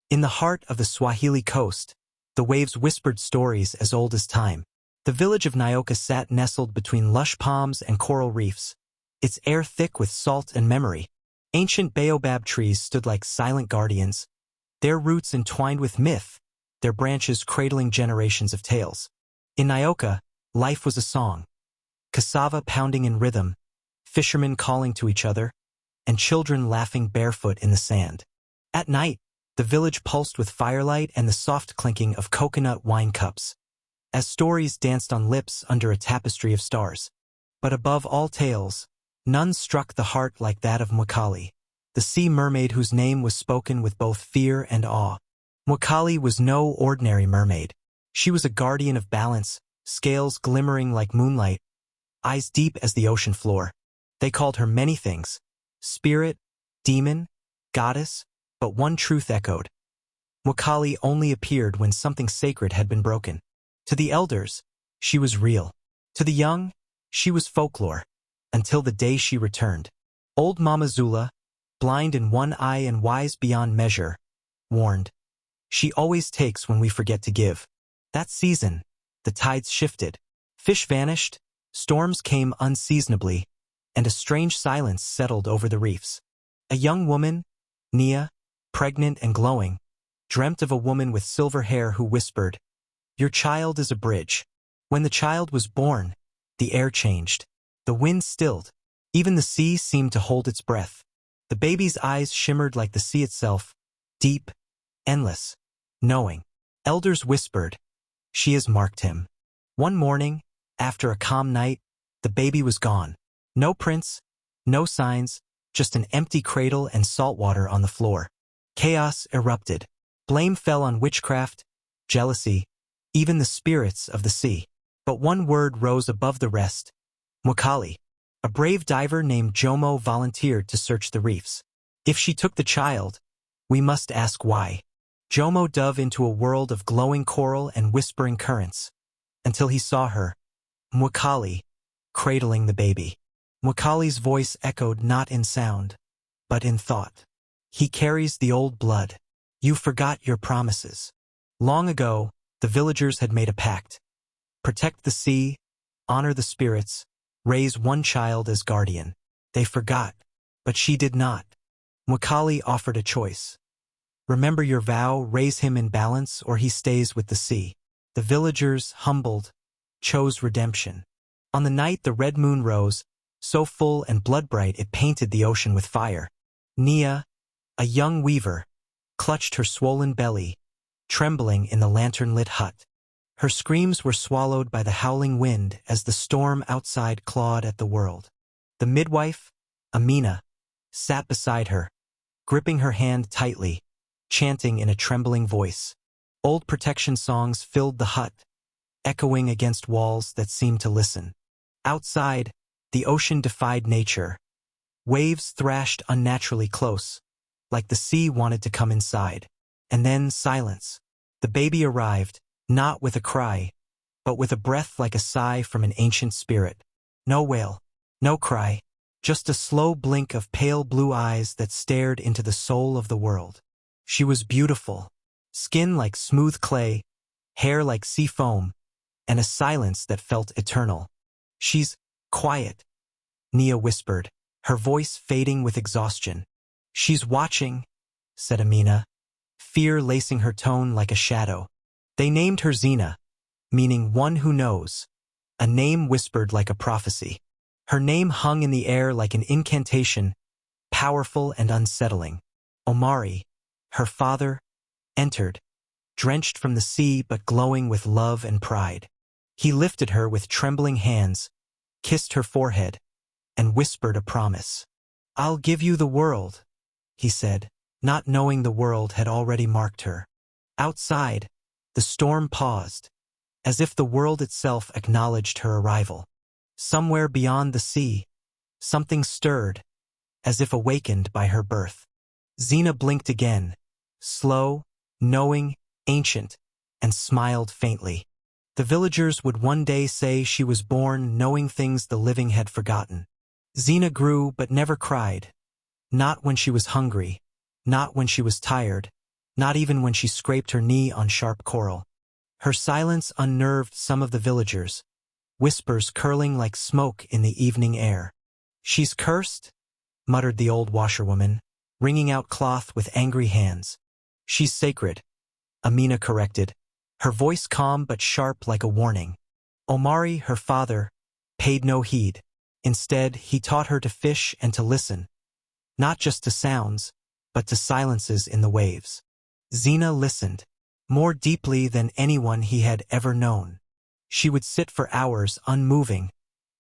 In the heart of the Swahili coast, the waves whispered stories as old as time. The village of Nyoka sat nestled between lush palms and coral reefs, its air thick with salt and memory. Ancient baobab trees stood like silent guardians, their roots entwined with myth, their branches cradling generations of tales. In Nyoka, life was a song, cassava pounding in rhythm, fishermen calling to each other, and children laughing barefoot in the sand. At night, the village pulsed with firelight and the soft clinking of coconut wine cups, as stories danced on lips under a tapestry of stars. But above all tales, none struck the heart like that of Mwakali, the sea mermaid whose name was spoken with both fear and awe. Mwakali was no ordinary mermaid. She was a guardian of balance, scales glimmering like moonlight, eyes deep as the ocean floor. They called her many things: spirit, demon, goddess, but one truth echoed. Mwakali only appeared when something sacred had been broken. To the elders, she was real. To the young, she was folklore, until the day she returned. Old Mama Zula, blind in one eye and wise beyond measure, warned, "She always takes when we forget to give." That season, the tides shifted. Fish vanished, storms came unseasonably, and a strange silence settled over the reefs. A young woman, Nia, pregnant and glowing, dreamt of a woman with silver hair who whispered, "Your child is a bridge." When the child was born, the air changed. The wind stilled. Even the sea seemed to hold its breath. The baby's eyes shimmered like the sea itself, deep, endless, knowing. Elders whispered, "She has marked him." One morning, after a calm night, the baby was gone. No prints, no signs, just an empty cradle and salt water on the floor. Chaos erupted. Blame fell on witchcraft, jealousy, even the spirits of the sea. But one word rose above the rest: Mwakali. A brave diver named Jomo volunteered to search the reefs. If she took the child, we must ask why. Jomo dove into a world of glowing coral and whispering currents, until he saw her, Mwakali, cradling the baby. Mwakali's voice echoed not in sound, but in thought. "He carries the old blood. You forgot your promises." Long ago, the villagers had made a pact. Protect the sea, honor the spirits, raise one child as guardian. They forgot, but she did not. Mwakali offered a choice. Remember your vow, raise him in balance, or he stays with the sea. The villagers, humbled, chose redemption. On the night the red moon rose, so full and blood-bright it painted the ocean with fire. Nia, a young weaver, clutched her swollen belly, trembling in the lantern-lit hut. Her screams were swallowed by the howling wind as the storm outside clawed at the world. The midwife, Amina, sat beside her, gripping her hand tightly, chanting in a trembling voice. Old protection songs filled the hut, echoing against walls that seemed to listen. Outside, the ocean defied nature. Waves thrashed unnaturally close, like the sea wanted to come inside. And then silence. The baby arrived, not with a cry, but with a breath like a sigh from an ancient spirit. No wail, no cry, just a slow blink of pale blue eyes that stared into the soul of the world. She was beautiful, skin like smooth clay, hair like sea foam, and a silence that felt eternal. "She's quiet," Nia whispered, her voice fading with exhaustion. "She's watching," said Amina, fear lacing her tone like a shadow. They named her Zina, meaning one who knows, a name whispered like a prophecy. Her name hung in the air like an incantation, powerful and unsettling. Omari, her father, entered, drenched from the sea but glowing with love and pride. He lifted her with trembling hands, kissed her forehead, and whispered a promise. "I'll give you the world," he said, not knowing the world had already marked her. Outside, the storm paused, as if the world itself acknowledged her arrival. Somewhere beyond the sea, something stirred, as if awakened by her birth. Zina blinked again, slow, knowing, ancient, and smiled faintly. The villagers would one day say she was born knowing things the living had forgotten. Zina grew but never cried. Not when she was hungry, not when she was tired, not even when she scraped her knee on sharp coral. Her silence unnerved some of the villagers, whispers curling like smoke in the evening air. "She's cursed," muttered the old washerwoman, wringing out cloth with angry hands. "She's sacred," Amina corrected, her voice calm but sharp like a warning. Omari, her father, paid no heed. Instead, he taught her to fish and to listen, not just to sounds, but to silences in the waves. Zina listened, more deeply than anyone he had ever known. She would sit for hours unmoving,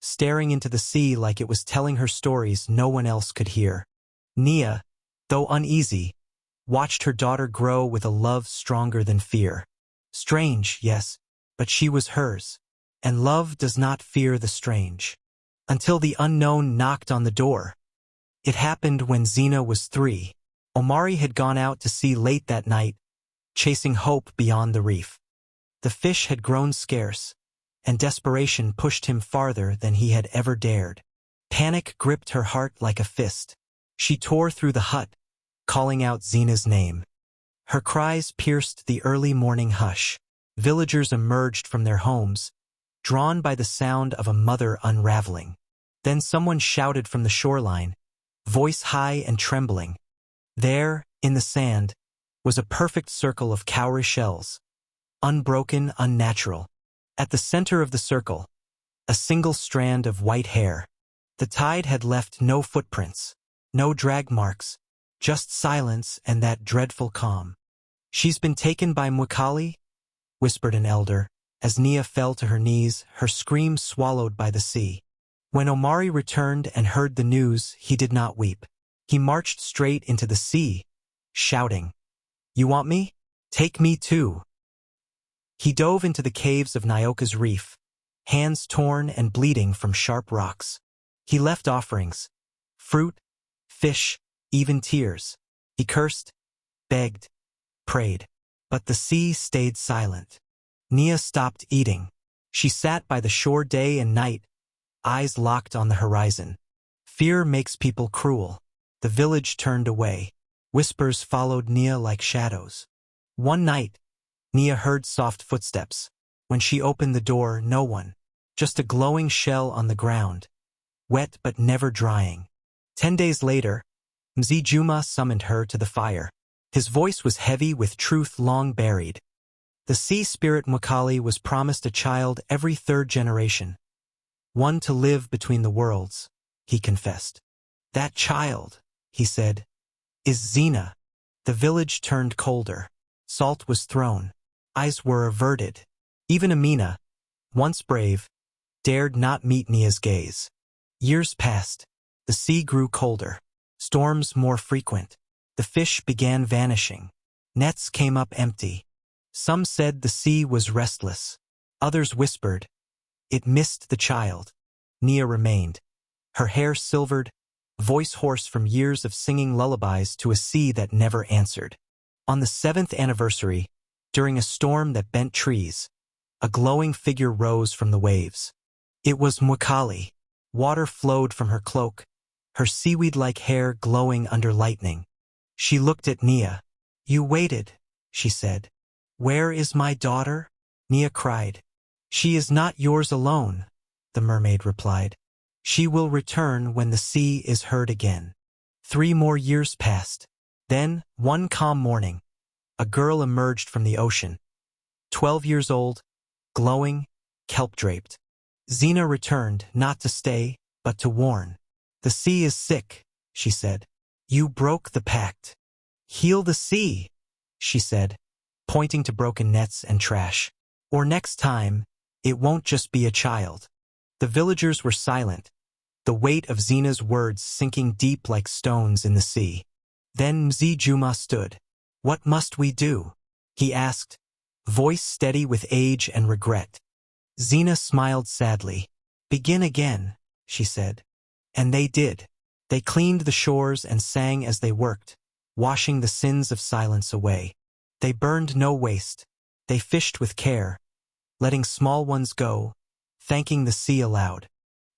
staring into the sea like it was telling her stories no one else could hear. Nia, though uneasy, watched her daughter grow with a love stronger than fear. Strange, yes, but she was hers, and love does not fear the strange. Until the unknown knocked on the door. It happened when Zina was 3. Omari had gone out to sea late that night, chasing hope beyond the reef. The fish had grown scarce, and desperation pushed him farther than he had ever dared. Panic gripped her heart like a fist. She tore through the hut, calling out Zina's name. Her cries pierced the early morning hush. Villagers emerged from their homes, drawn by the sound of a mother unraveling. Then someone shouted from the shoreline, voice high and trembling. There, in the sand, was a perfect circle of cowrie shells, unbroken, unnatural. At the center of the circle, a single strand of white hair. The tide had left no footprints, no drag marks, just silence and that dreadful calm. "She's been taken by Mwakali," whispered an elder, as Nia fell to her knees, her scream swallowed by the sea. When Omari returned and heard the news, he did not weep. He marched straight into the sea, shouting, "You want me? Take me too." He dove into the caves of Nyoka's reef, hands torn and bleeding from sharp rocks. He left offerings, fruit, fish, even tears. He cursed, begged, prayed. But the sea stayed silent. Nia stopped eating. She sat by the shore day and night, eyes locked on the horizon. Fear makes people cruel. The village turned away. Whispers followed Nia like shadows. One night, Nia heard soft footsteps. When she opened the door, no one. Just a glowing shell on the ground, wet but never drying. 10 days later, Mzee Juma summoned her to the fire. His voice was heavy with truth long buried. The sea spirit Mwakali was promised a child every 3rd generation. One to live between the worlds, he confessed. "That child," he said, "is Zina." The village turned colder. Salt was thrown. Eyes were averted. Even Amina, once brave, dared not meet Nia's gaze. Years passed. The sea grew colder. Storms more frequent. The fish began vanishing. Nets came up empty. Some said the sea was restless. Others whispered, it missed the child. Nia remained. Her hair silvered, voice hoarse from years of singing lullabies to a sea that never answered. On the 7th anniversary, during a storm that bent trees, a glowing figure rose from the waves. It was Mwakali. Water flowed from her cloak, her seaweed-like hair glowing under lightning. She looked at Nia. "You waited," she said. "Where is my daughter?" Nia cried. "She is not yours alone," the mermaid replied. "She will return when the sea is heard again." 3 more years passed. Then, one calm morning, a girl emerged from the ocean. 12 years old, glowing, kelp-draped. Zina returned, not to stay, but to warn. "The sea is sick," she said. "You broke the pact." "Heal the sea," she said, pointing to broken nets and trash. "Or next time, it won't just be a child." The villagers were silent, the weight of Zina's words sinking deep like stones in the sea. Then Mzee Juma stood. "What must we do?" he asked, voice steady with age and regret. Zina smiled sadly. "Begin again," she said. And they did. They cleaned the shores and sang as they worked, washing the sins of silence away. They burned no waste. They fished with care, letting small ones go, thanking the sea aloud.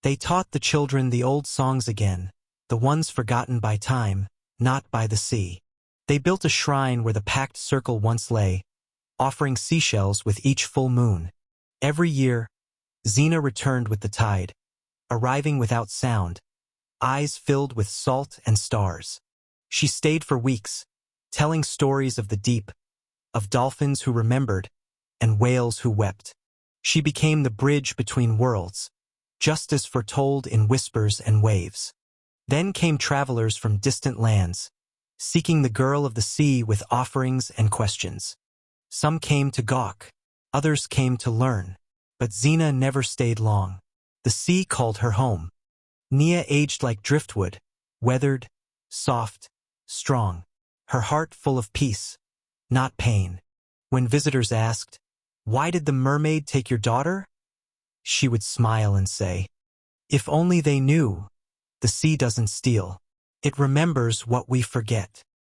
They taught the children the old songs again, the ones forgotten by time, not by the sea. They built a shrine where the packed circle once lay, offering seashells with each full moon. Every year, Xena returned with the tide, arriving without sound, eyes filled with salt and stars. She stayed for weeks, telling stories of the deep, of dolphins who remembered, and whales who wept. She became the bridge between worlds, just as foretold in whispers and waves. Then came travelers from distant lands, seeking the girl of the sea with offerings and questions. Some came to gawk, others came to learn, but Xena never stayed long. The sea called her home. Nia aged like driftwood, weathered, soft, strong, her heart full of peace, not pain. When visitors asked, "Why did the mermaid take your daughter?" she would smile and say, "If only they knew, the sea doesn't steal. It remembers what we forget."